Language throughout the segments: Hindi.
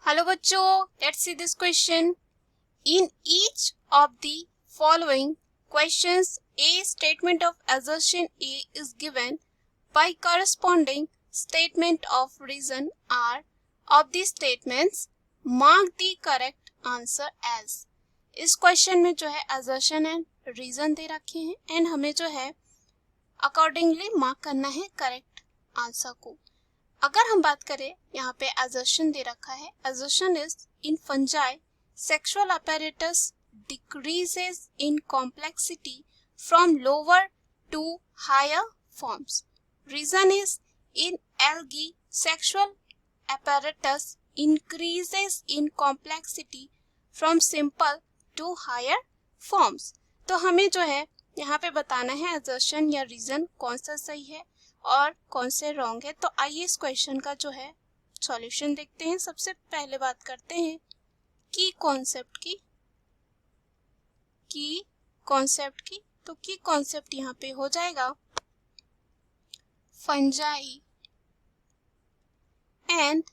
हेलो बच्चों, let's see this question. In each of the following questions a statement of assertion A is given by corresponding statement of reason R of the statements. Mark the correct answer as. इस क्वेश्चन में जो है assertion एंड रीजन दे रखे हैं एंड हमें जो है अकॉर्डिंगली मार्क करना है करेक्ट आंसर को. अगर हम बात करें, यहाँ पे assertion दे रखा है. assertion is in fungi sexual apparatus decreases in complexity from lower to higher forms. Reason is in algae sexual apparatus increases in complexity from simple to higher forms. तो हमें जो है यहाँ पे बताना है assertion या reason कौन सा सही है और कौन से रॉन्ग है. तो आइए इस क्वेश्चन का जो है सॉल्यूशन देखते हैं. सबसे पहले बात करते हैं की कॉन्सेप्ट की. तो की कॉन्सेप्ट यहाँ पे हो जाएगा फंजाई एंड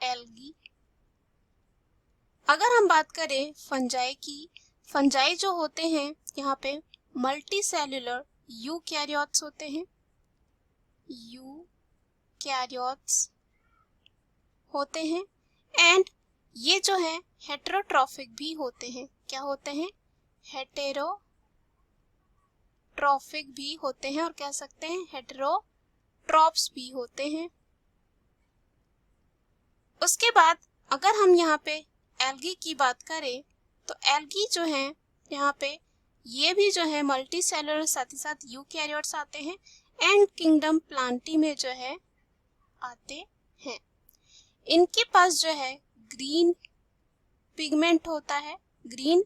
एल्गी. अगर हम बात करें फंजाई की, फंजाई जो होते हैं यहाँ पे मल्टी सेल्यूलर यूकैरियोट्स होते हैं. यूकैरियोट्स होते हैं एंड ये जो है हेटेरोट्रॉफिक भी होते हैं. क्या होते हैं? हेटेरोट्रॉफिक भी होते हैं और कह सकते हैं हेटेरोट्रॉप्स भी होते हैं. उसके बाद अगर हम यहाँ पे एल्गी की बात करें तो एल्गी जो है यहाँ पे ये भी जो है मल्टी सेलुलर साथ ही साथ यूकैरियोट्स आते हैं एंड किंगडम प्लांटी में जो है आते हैं. इनके पास जो है ग्रीन पिगमेंट होता है. ग्रीन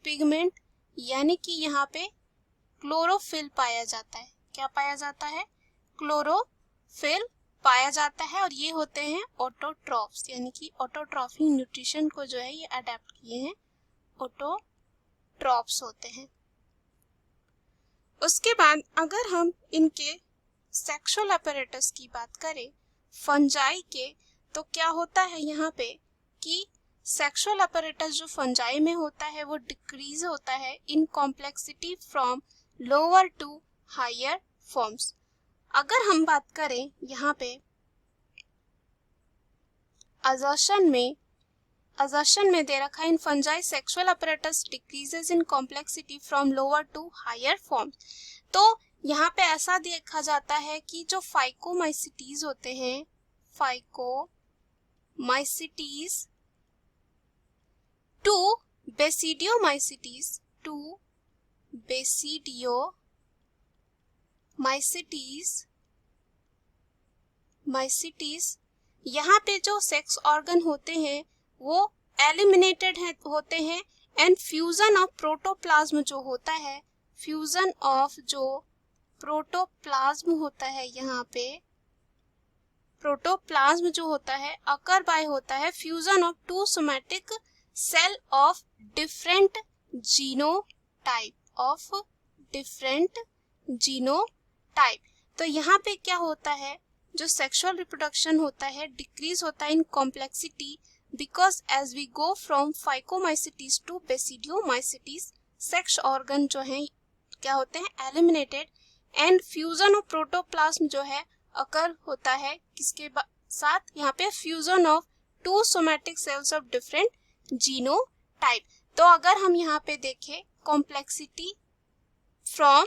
पिगमेंट यानी कि यहाँ पे क्लोरोफिल पाया जाता है. क्या पाया जाता है? क्लोरोफिल पाया जाता है और ये होते हैं ऑटोट्रॉफ्स यानी कि ऑटोट्रॉफिक न्यूट्रिशन को जो है ये अडेप्ट किए हैं. ऑटोट्रॉफ्स होते हैं. उसके बाद अगर हम इनके सेक्सुअल अपैरेटस की बात करें फंजाई के, तो क्या होता है यहाँ पे कि सेक्सुअल अपैरेटस जो फंजाई में होता है वो डिक्रीज होता है in complexity from lower to higher forms. अगर हम बात करें यहाँ पे assertion में दे रखा है in fungi sexual apparatus decreases in complexity from lower to higher forms. तो यहाँ पे ऐसा देखा जाता है कि जो फाइकोमाइसिटीज होते हैं, फाइकोमाइसिटीज टू बेसिडियोमाइसिटीज यहाँ पे जो सेक्स ऑर्गन होते हैं वो एलिमिनेटेड होते हैं एंड फ्यूजन ऑफ प्रोटोप्लाज्म जो होता है, फ्यूजन ऑफ जो प्रोटोप्लाज्म होता है यहाँ पे प्रोटोप्लाज्म जो होता है अकर बाय होता है fusion of two somatic cell of different genotype. तो यहाँ पे क्या होता है, जो सेक्सुअल रिप्रोडक्शन होता है डिक्रीज होता है in complexity because as we go from phycomycetes to basidiomycetes sex organ जो है क्या होते हैं eliminated and fusion of protoplasm जो है अकर होता है किसके साथ, यहाँ पे fusion of two somatic cells of different genotype. तो अगर हम यहाँ पे देखें complexity from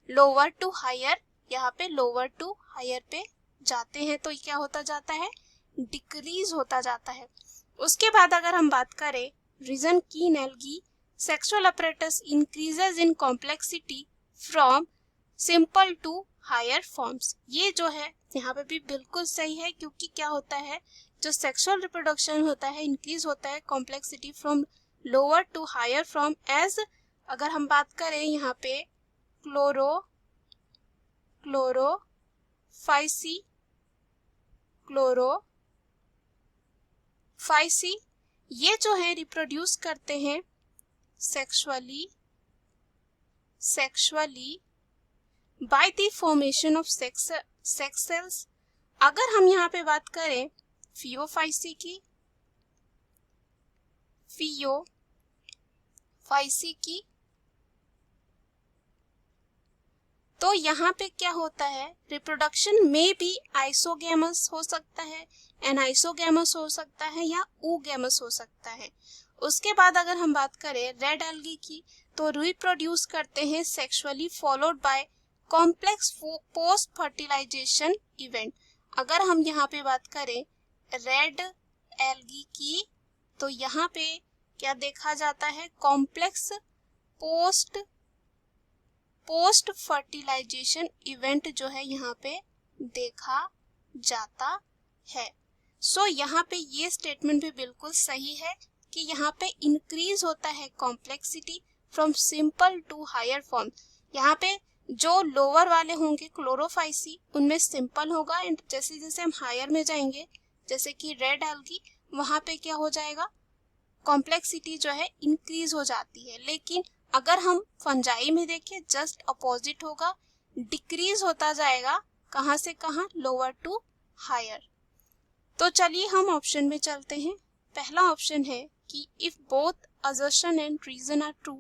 lower to higher, यहाँ पे लोअर टू हायर पे जाते हैं तो क्या होता जाता है, डिक्रीज होता जाता है. उसके बाद अगर हम बात करें रीजन की in algae sexual apparatus increases in complexity from simple to higher forms. ये जो है यहाँ पे भी बिल्कुल सही है क्योंकि क्या होता है जो सेक्सुअल रिप्रोडक्शन होता है इंक्रीज होता है complexity from lower to higher from age. अगर हम बात करें यहाँ पे क्लोरोफाइसी ये जो है रिप्रोड्यूस करते हैं sexually by the formation of sex cells. अगर हम यहाँ पे बात करें फियोफाइसी की फियोफाइसी की। तो यहाँ पे क्या होता है, रिप्रोडक्शन में भी आइसोगैमस हो सकता है, एनाइसोगैमस हो सकता है या oogamous हो सकता है। उसके बाद अगर हम बात करें रेड एल्गी की, तो रिप्रोड्यूस करते हैं sexually followed by complex post fertilization event. अगर हम यहाँ पे बात करें रेड एल्गी की, तो यहाँ पे क्या देखा जाता है, कॉम्प्लेक्स पोस्ट फर्टिलाइजेशन इवेंट जो है यहाँ पे देखा जाता है। सो यहाँ पे ये स्टेटमेंट भी बिल्कुल सही है कि यहाँ पे इंक्रीज होता है complexity from simple to higher form. यहाँ पे जो लोअर वाले होंगे क्लोरोफाइसी, उनमें सिंपल होगा, एंड जैसे जैसे हम हायर में जाएंगे जैसे कि रेड एल्गी, वहां पे क्या हो जाएगा, कॉम्प्लेक्सिटी जो है इंक्रीज हो जाती है। लेकिन अगर हम फंजाई में देखें जस्ट अपोजिट होगा, डिक्रीज होता जाएगा, कहां से कहां, लोअर टू हायर। तो चलिए हम ऑप्शन में चलते हैं। पहला ऑप्शन है कि if both assertion and reason are true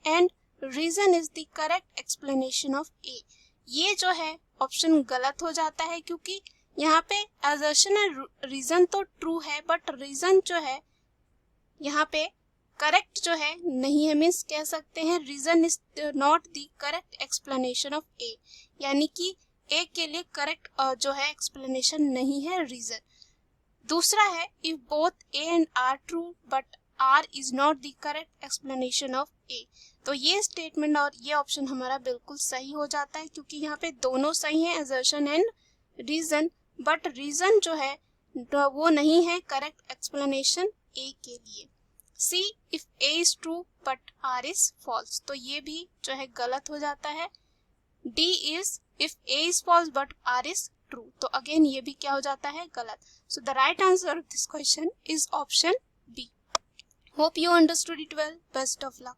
and reason is the correct explanation of A. ये जो है ऑप्शन गलत हो जाता है, क्योंकि यहाँ पे assertion और रीजन तो ट्रू है, बट रीजन जो है यहाँ पे करेक्ट जो है नहीं है, मीन्स कह सकते हैं reason is not the correct explanation of A, यानी कि ए के लिए करेक्ट जो है एक्सप्लेनेशन नहीं है रीजन। दूसरा है if both A and R true but R is not the correct explanation of A. तो ये स्टेटमेंट और ये ऑप्शन हमारा बिल्कुल सही हो जाता है, क्योंकि यहाँ पे दोनों सही है, assertion and reason, but reason जो है वो नहीं है करेक्ट एक्सप्लेनेशन ए के लिए। C if A is true but R is false, तो ये भी जो है गलत हो जाता है। D is if A is false but R is true, तो अगेन ये भी क्या हो जाता है, गलत। So the right answer of this question is option B. Hope you understood it well. Best of luck.